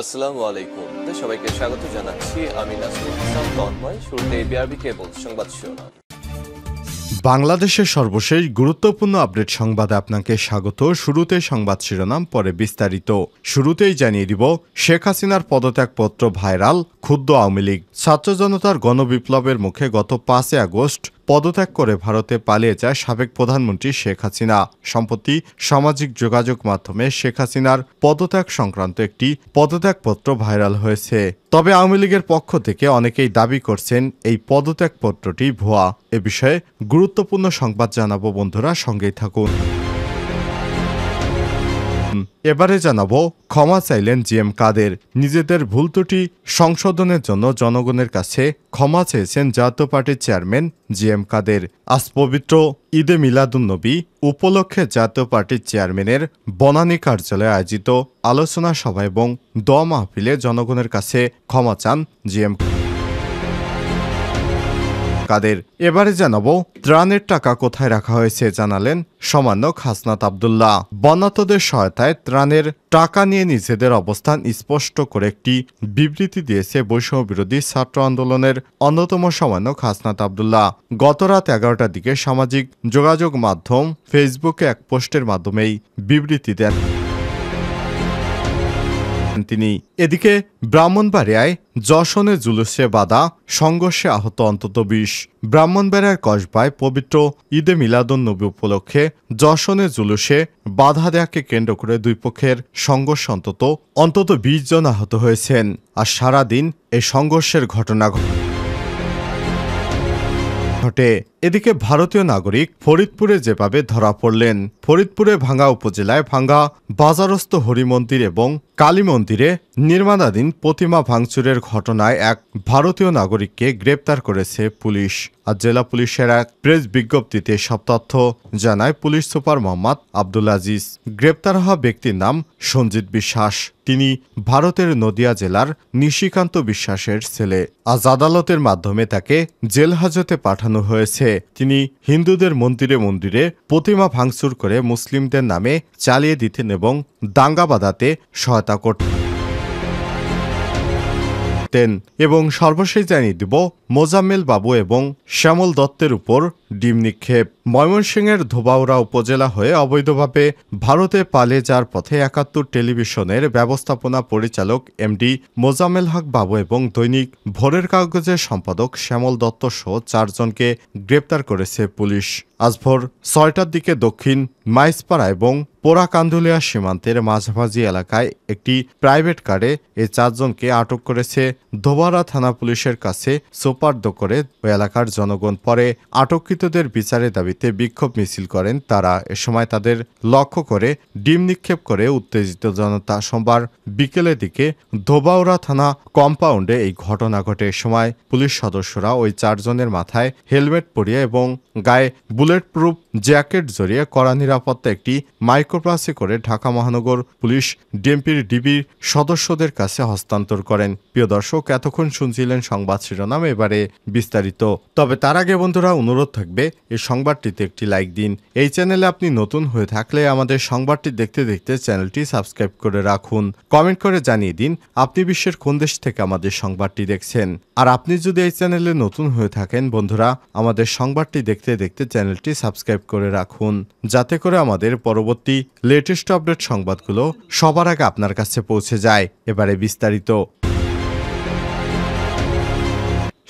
আসসালামু আলাইকুম। সবাইকে স্বাগত জানাচ্ছি। আমি নাসরুল ইসলাম তন্ময়। শুরুতে বিআরবি কেবল সংবাদ শিরোনাম। বাংলাদেশের সর্বশেষ গুরুত্বপূর্ণ আপডেট সংবাদে আপনাকে স্বাগত। শুরুতে সংবাদ শিরোনাম, পরে বিস্তারিত। শুরুতেই জানিয়ে দিব, শেখ হাসিনার পদত্যাগপত্র ভাইরাল, ক্ষুব্ধ আওয়ামী লীগ। ছাত্র জনতার গণবিপ্লবের মুখে গত ৫ আগস্ট পদত্যাগ করে ভারতে পালিয়ে যায় সাবেক প্রধানমন্ত্রী শেখ হাসিনা। সম্প্রতি সামাজিক যোগাযোগ মাধ্যমে শেখ হাসিনার পদত্যাগ সংক্রান্ত একটি পদত্যাগপত্র ভাইরাল হয়েছে। তবে আওয়ামী লীগের পক্ষ থেকে অনেকেই দাবি করছেন এই পদত্যাগপত্রটি ভুয়া। এ বিষয়ে গুরুত্বপূর্ণ সংবাদ জানাবো, বন্ধুরা সঙ্গেই থাকুন। এবারে জানাবো, ক্ষমা চাইলেন জিএম কাদের। নিজেদের ভুল ত্রুটি সংশোধনের জন্য জনগণের কাছে ক্ষমা চেয়েছেন জাতীয় পার্টির চেয়ারম্যান জিএম কাদের। আজ পবিত্র ঈদে মিলাদুন্নবী উপলক্ষে জাতীয় পার্টির চেয়ারম্যানের বনানী কার্যালয়ে আয়োজিত আলোচনা সভা এবং দোয়া মাহফিলে জনগণের কাছে ক্ষমা চান জিএম কাদের। এবারে জানাবো, ত্রাণের টাকা কোথায় রাখা হয়েছে জানালেন সমন্বয়ক হাসনাত আব্দুল্লাহ। বন্যার্তদের সহায়তায় ত্রাণের টাকা নিয়ে নিজেদের অবস্থান স্পষ্ট করে একটি বিবৃতি দিয়েছে বৈষম্য বিরোধী ছাত্র আন্দোলনের অন্যতম সমন্বয়ক হাসনাত আব্দুল্লাহ। গত রাত 11টার দিকে সামাজিক যোগাযোগ মাধ্যম ফেসবুকে এক পোস্টের মাধ্যমেই বিবৃতি দেন তিনি। এদিকে ব্রাহ্মণবাড়িয়ায় যশনে জুলুসে বাধা, সংঘর্ষে আহত অন্তত 20। ব্রাহ্মণবাড়িয়ার কসবায় পবিত্র ঈদে মিলাদুন্নবী উপলক্ষে যশনে জুলুসে বাধা দেয়াকে কেন্দ্র করে দুই পক্ষের সংঘর্ষ অন্তত 20 জন আহত হয়েছেন। আর সারাদিন এই সংঘর্ষের ঘটনা ঘটে। এদিকে ভারতীয় নাগরিক ফরিদপুরে যেভাবে ধরা পড়লেন। ফরিদপুরে ভাঙ্গা উপজেলায় ভাঙ্গা বাজারস্থ হরিমন্দির এবং কালী মন্দিরে নির্মাণাধীন প্রতিমা ভাঙচুরের ঘটনায় এক ভারতীয় নাগরিককে গ্রেপ্তার করেছে পুলিশ। আর জেলা পুলিশের এক প্রেস বিজ্ঞপ্তিতে সব তথ্য জানায় পুলিশ সুপার মোহাম্মদ আব্দুল আজিজ। গ্রেপ্তার হওয়া ব্যক্তির নাম সঞ্জিত বিশ্বাস। তিনি ভারতের নদিয়া জেলার নিশিকান্ত বিশ্বাসের ছেলে। আজ আদালতের মাধ্যমে তাকে জেল হাজতে পাঠানো হয়েছে। তিনি হিন্দুদের মন্দিরে মন্দিরে প্রতিমা ভাঙচুর করে মুসলিমদের নামে চালিয়ে দিতেন এবং দাঙ্গা বাঁধাতে সহায়তা করতেন। এবং সর্বশেষ জানিয়ে দিব, মোজাম্মেল বাবু এবং শ্যামল দত্তের উপর ডিম নিক্ষেপ। ময়মনসিংহের ধোবাউড়া উপজেলা হয়ে অবৈধভাবে ভারতে পালিয়ে যাওয়ার পথে ৭১ টেলিভিশনের ব্যবস্থাপনা পরিচালক এমডি মোজাম্মেল হক বাবু এবং দৈনিক ভোরের কাগজের সম্পাদক শ্যামল দত্ত সহ 4 জনকে গ্রেপ্তার করেছে পুলিশ। আজ ভোর 6টার দিকে দক্ষিণ মাইজপাড়া এবং পোড়াকান্দুলিয়া সীমান্তের মাঝামাঝি এলাকায় একটি প্রাইভেট কারে এই 4 জনকে আটক করেছে ধোবাউড়া থানা পুলিশের কাছে সোপর্দ করে ওই এলাকার জনগণ। পরে আটককৃতদের বিচারের দাবিতে বিক্ষোভ মিছিল করেন তারা। এ সময় তাদের লক্ষ্য করে ডিম নিক্ষেপ করে উত্তেজিত জনতা। সোমবার বিকেলের দিকে ধোবাউড়া থানা কম্পাউন্ডে এই ঘটনা ঘটে। এ সময় পুলিশ সদস্যরা ওই 4 জনের মাথায় হেলমেট পরিয়ে এবং গায়ে বুলেট প্রুফ জ্যাকেট জড়িয়ে কড়া নিরাপত্তা একটি মাইক্রোবাসে করে ঢাকা মহানগর পুলিশ ডিবির সদস্যদের কাছে হস্তান্তর করেন। প্রিয় দর্শক, এতক্ষণ শুনছিলেন সংবাদ শিরোনাম, এবারে বিস্তারিত। তবে তার আগে বন্ধুরা অনুরোধ থাকবে, এই সংবাদটিতে একটি লাইক দিন। এই চ্যানেলে আপনি নতুন হয়ে থাকলে আমাদের সংবাদটি দেখতে দেখতে চ্যানেলটি সাবস্ক্রাইব করে রাখুন। কমেন্ট করে জানিয়ে দিন আপনি বিশ্বের কোন দেশ থেকে আমাদের সংবাদটি দেখছেন। আর আপনি যদি এই চ্যানেলে নতুন হয়ে থাকেন বন্ধুরা, আমাদের সংবাদটি দেখতে দেখতে চ্যানেলটি সাবস্ক্রাইব করে রাখুন, যাতে করে আমাদের পরবর্তী লেটেস্ট আপডেট সংবাদগুলো সবার আগে আপনার কাছে পৌঁছে যায়। এবারে বিস্তারিত।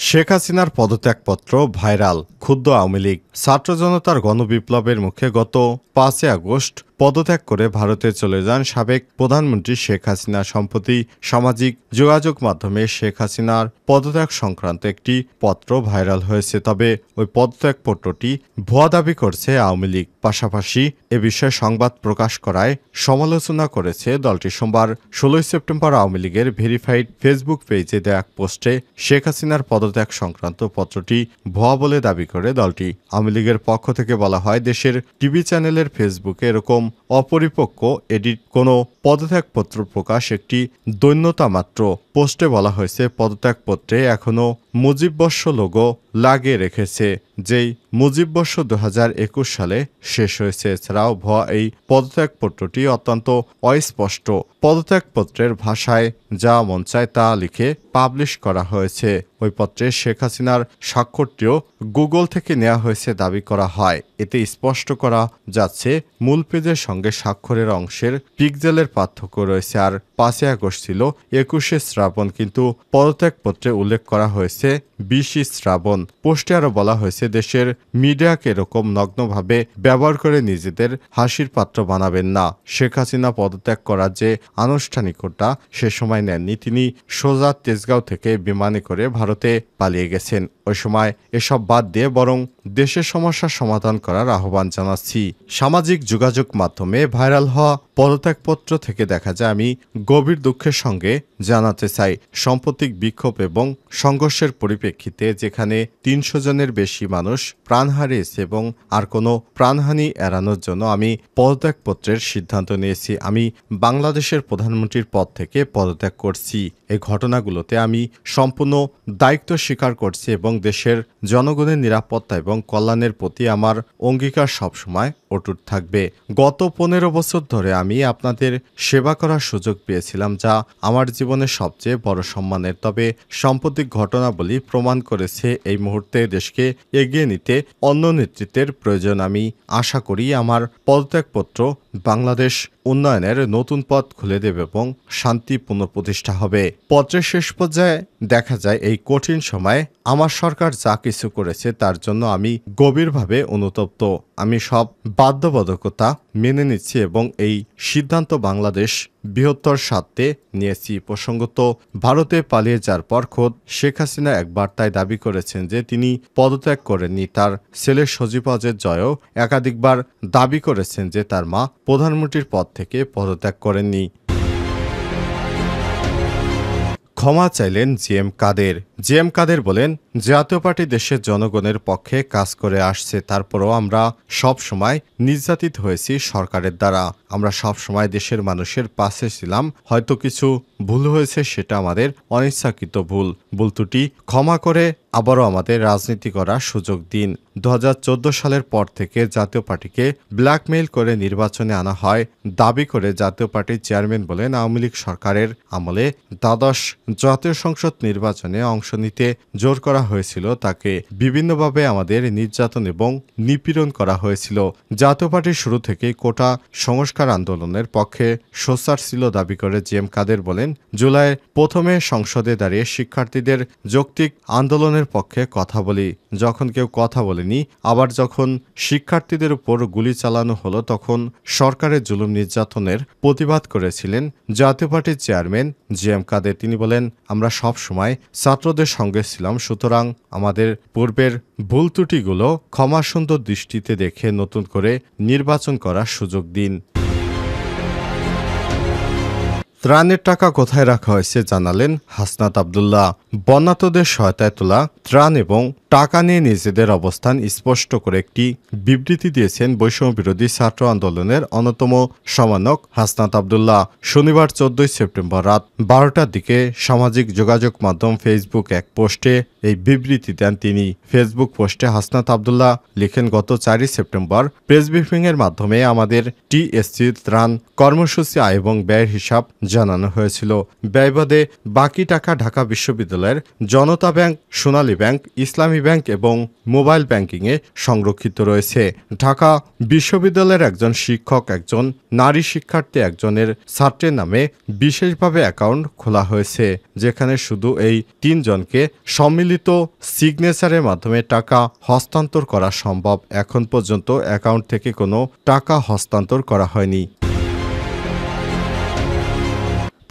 শেখ হাসিনার পদত্যাগপত্র ভাইরাল, ক্ষুব্ধ আওয়ামী লীগ। ছাত্র জনতার গণবিপ্লবের মুখে গত ৫ আগস্ট পদত্যাগ করে ভারতে চলে যান সাবেক প্রধানমন্ত্রী শেখ হাসিনা। সম্প্রতি সামাজিক যোগাযোগ মাধ্যমে শেখ হাসিনার পদত্যাগ সংক্রান্ত একটি পত্র ভাইরাল হয়েছে। তবে ওই পদত্যাগপত্রটি ভুয়া দাবি করছে আওয়ামী লীগ। পাশাপাশি এ বিষয়ে সংবাদ প্রকাশ করায় সমালোচনা করেছে দলটি। সোমবার ১৬ সেপ্টেম্বর আওয়ামী লীগের ভেরিফাইড ফেসবুক পেজে দেয়া এক পোস্টে শেখ হাসিনার পদত্যাগ সংক্রান্ত পত্রটি ভুয়া বলে দাবি করে দলটি। আওয়ামী লীগের পক্ষ থেকে বলা হয়, দেশের টিভি চ্যানেলের ফেসবুকে এরকম অপরিপক্ক এডিট কোনো পদত্যাগপত্র প্রকাশ একটি দৈন্যতা মাত্র। পোস্টে বলা হয়েছে, পদত্যাগপত্রে এখনও মুজিববর্ষ লোগো লাগিয়ে রেখেছে, যেই মুজিববর্ষ 2021 সালে শেষ হয়েছে। এছাড়াও ভুয়া এই পদত্যাগপত্রটি অত্যন্ত অস্পষ্ট। পদত্যাগপত্রের ভাষায় যা মন চায় তা লিখে পাবলিশ করা হয়েছে। ওই পত্রে শেখ হাসিনার স্বাক্ষরটিও গুগল থেকে নেওয়া হয়েছে দাবি করা হয়। এতে স্পষ্ট করা যাচ্ছে মূল পেজের সঙ্গে স্বাক্ষরের অংশের পিক্সেলের পার্থক্য রয়েছে। আর 5 আগস্ট ছিল 21 শ্রাবণ, কিন্তু পদত্যাগপত্রে উল্লেখ করা হয়েছে 20 শ্রাবণ। পোস্টে আরও বলা হয়েছে, দেশের মিডিয়াকে এরকম নগ্নভাবে ব্যবহার করে নিজেদের হাসির পাত্র বানাবেন না। শেখ হাসিনা পদত্যাগ করার যে আনুষ্ঠানিকতা সে সময় নেননি। তিনি সোজা তেজগাঁও থেকে বিমানে করে ভারতে পালিয়ে গেছেন। ওই সময় এসব বাদ দিয়ে বরং দেশের সমস্যার সমাধান করার আহ্বান জানাচ্ছি। সামাজিক যোগাযোগ মাধ্যমে ভাইরাল হওয়া পদত্যাগপত্র থেকে দেখা যায়, আমি গভীর দুঃখের সঙ্গে জানাতে চাই, সাম্প্রতিক বিক্ষোভ এবং সংঘর্ষের পরিপ্রেক্ষিতে যেখানে 300 জনের বেশি মানুষ প্রাণ হারিয়েছে এবং আর কোনো প্রাণহানি এড়ানোর জন্য আমি পদত্যাগপত্রের সিদ্ধান্ত নিয়েছি। আমি বাংলাদেশের প্রধানমন্ত্রীর পদ থেকে পদত্যাগ করছি। এই ঘটনাগুলোতে আমি সম্পূর্ণ দায়িত্ব স্বীকার করছি এবং দেশের জনগণের নিরাপত্তা এবং কল্যাণের প্রতি আমার অঙ্গীকার সবসময় অটুট থাকবে। গত 15 বছর ধরে আমি আপনাদের সেবা করার সুযোগ পেয়েছিলাম, যা আমার জীবনের সবচেয়ে বড় সম্মানের। তবে সাম্প্রতিক ঘটনাবলী প্রমাণ করেছে এই মুহূর্তে দেশকে এগিয়ে নিতে অন্য নেতৃত্বের প্রয়োজন। আমি আশা করি আমার পদত্যাগপত্র বাংলাদেশ উন্নয়নের নতুন পথ খুলে দেবে এবং শান্তি পুনঃপ্রতিষ্ঠা হবে। পত্রের শেষ পর্যায়ে দেখা যায়, এই কঠিন সময়ে আমার সরকার যা কিছু করেছে তার জন্য আমি গভীরভাবে অনুতপ্ত। আমি সব বাধ্যবাধকতা মেনে নিচ্ছি এবং এই সিদ্ধান্ত বাংলাদেশ বৃহত্তর স্বার্থে নিয়েছি। প্রসঙ্গত, ভারতে পালিয়ে যাওয়ার পর খোদ শেখ হাসিনা এক বার্তায় দাবি করেছেন যে তিনি পদত্যাগ করেননি। তার ছেলে সজীব ওয়াজেদ জয়ও একাধিকবার দাবি করেছেন যে তার মা প্রধানমন্ত্রীর পদ থেকে পদত্যাগ করেননি। ক্ষমা চাইলেন জিএম কাদের। জিএম কাদের বলেন, জাতীয় পার্টি দেশের জনগণের পক্ষে কাজ করে আসছে, তারপরও আমরা সব সময় নির্যাতিত হয়েছি সরকারের দ্বারা। আমরা সব সময় দেশের মানুষের পাশে ছিলাম। হয়তো কিছু ভুল হয়েছে, সেটা আমাদের অনিচ্ছাকৃত ভুল ত্রুটি ক্ষমা করে আবারও আমাদের রাজনীতি করার সুযোগ দিন। 2014 সালের পর থেকে জাতীয় পার্টিকে ব্ল্যাকমেইল করে নির্বাচনে আনা হয় দাবি করে জাতীয় পার্টির চেয়ারম্যান বলেন, আওয়ামী লীগ সরকারের আমলে দ্বাদশ জাতীয় সংসদ নির্বাচনে অংশ নিতে জোর করা হয়েছিল। তাকে বিভিন্নভাবে আমাদের নির্যাতন এবং নিপীড়ন করা হয়েছিল। জাতীয় পার্টি শুরু থেকেই কোটা সংস্কার আন্দোলনের পক্ষে সোচ্চার ছিল দাবি করে জিএম কাদের বলেন, জুলাই প্রথমে সংসদে দাঁড়িয়ে শিক্ষার্থীদের যৌক্তিক আন্দোলনের পক্ষে কথা বলি। যখন কেউ কথা বলেনি, আবার যখন শিক্ষার্থীদের উপর গুলি চালানো হলো, তখন সরকারের জুলুম নির্যাতনের প্রতিবাদ করেছিলেন জাতীয় পার্টির চেয়ারম্যান জিএম কাদের। তিনি বলেন, আমরা সব সময় ছাত্রদের সঙ্গে ছিলাম, সুতরাং আমাদের পূর্বের ভুল ত্রুটিগুলো ক্ষমাসুন্দর দৃষ্টিতে দেখে নতুন করে নির্বাচন করার সুযোগ দিন। ত্রাণের টাকা কোথায় রাখা হয়েছে জানালেন হাসনাত আব্দুল্লাহ। বন্যার্তদের সহায়তায় তোলা ত্রাণ এবং টাকা নিয়ে নিজেদের অবস্থান স্পষ্ট করে একটি বিবৃতি দিয়েছেন বৈষম্য বিরোধী ছাত্র আন্দোলনের অন্যতম সমন্বয়ক হাসনাত আব্দুল্লাহ। শনিবার 14 সেপ্টেম্বর রাত 12টার দিকে সামাজিক যোগাযোগ মাধ্যম ফেসবুক এক পোস্টে এই বিবৃতি দেন তিনি। ফেসবুক পোস্টে হাসনাত আব্দুল্লাহ লিখেন, গত 4 সেপ্টেম্বর প্রেস ব্রিফিংয়ের মাধ্যমে আমাদের টিএসসি ত্রাণ কর্মসূচি আয় এবং ব্যয়ের হিসাব জানানো হয়েছিল। ব্যয়বাদে বাকি টাকা ঢাকা বিশ্ববিদ্যালয়ের জনতা ব্যাংক, সোনালী ব্যাংক, ইসলামী ব্যাংক এবং মোবাইল ব্যাংকিংয়ে সংরক্ষিত রয়েছে। ঢাকা বিশ্ববিদ্যালয়ের একজন শিক্ষক, একজন নারী শিক্ষার্থী, একজনের ছাত্রের নামে বিশেষভাবে অ্যাকাউন্ট খোলা হয়েছে, যেখানে শুধু এই 3 জনকে সম্মিলিত সিগনেচারের মাধ্যমে টাকা হস্তান্তর করা সম্ভব। এখন পর্যন্ত অ্যাকাউন্ট থেকে কোনো টাকা হস্তান্তর করা হয়নি।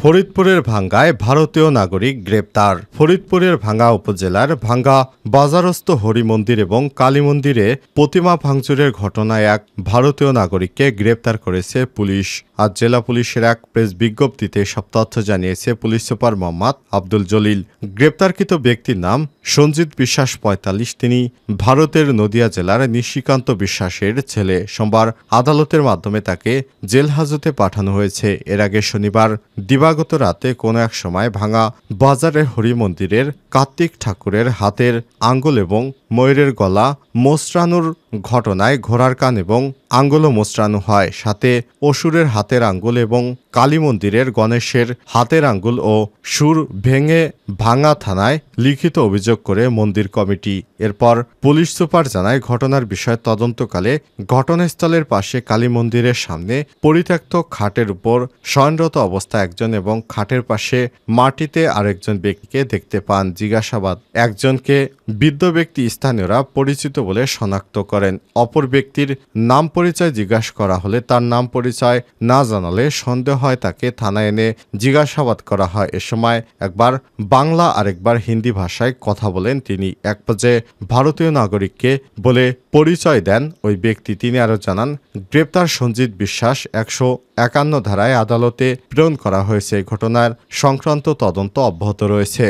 ফরিদপুরের ভাঙ্গায় ভারতীয় নাগরিক গ্রেপ্তার। ফরিদপুরের ভাঙ্গা উপজেলার ভাঙ্গা বাজারস্থ হরি মন্দির এবং কালী মন্দিরে প্রতিমা ভাঙচুরের ঘটনায় এক ভারতীয় নাগরিককে গ্রেপ্তার করেছে পুলিশ। আজ জেলা পুলিশের এক প্রেস বিজ্ঞপ্তিতে সব তথ্য জানিয়েছে পুলিশ সুপার মোহাম্মদ আব্দুল জলিল। গ্রেপ্তারকৃত ব্যক্তির নাম সঞ্জিত বিশ্বাস 45। তিনি ভারতের নদিয়া জেলার নিশিকান্ত বিশ্বাসের ছেলে। সোমবার আদালতের মাধ্যমে তাকে জেল হাজতে পাঠানো হয়েছে। এর আগে শনিবার দিবাগত দিবাগত রাতে কোনো এক সময় ভাঙা বাজারে হরি মন্দিরের কার্তিক ঠাকুরের হাতের আঙ্গুল এবং ময়ূরের গলা মোচড়ানোর ঘটনায় ঘোড়ার কান এবং আঙ্গুলও মোচড়ানো হয়, সাথে অসুরের হাতের আঙ্গুল এবং কালী মন্দিরের গণেশের হাতের আঙ্গুল ও সুর ভেঙে ভাঙা থানায় লিখিত অভিযোগ করে মন্দির কমিটি। এরপর পুলিশ সুপার জানায়, ঘটনার বিষয়ে তদন্তকালে ঘটনাস্থলের পাশে কালী মন্দিরের সামনে পরিত্যক্ত খাটের উপর শয়নরত অবস্থায় একজন এবং খাটের পাশে মাটিতে আরেকজন ব্যক্তিকে দেখতে পান। জিজ্ঞাসাবাদ একজনকে বৃদ্ধ ব্যক্তি স্থানীয়রা পরিচিত বলে শনাক্ত করেন। অপর ব্যক্তির নাম পরিচয় জিজ্ঞাসা করা হলে তার নাম পরিচয় না জানালে সন্দেহ হয় তাকে থানায় এনে জিজ্ঞাসাবাদ করা হয়। এ সময় একবার বাংলা আরেকবার হিন্দি ভাষায় কথা বলেন তিনি। এক পর্যায়ে ভারতীয় নাগরিককে বলে পরিচয় দেন ওই ব্যক্তি। তিনি আরও জানান, গ্রেপ্তার সঞ্জিত বিশ্বাস 151 ধারায় আদালতে প্রেরণ করা হয়েছে। ঘটনার সংক্রান্ত তদন্ত অব্যাহত রয়েছে।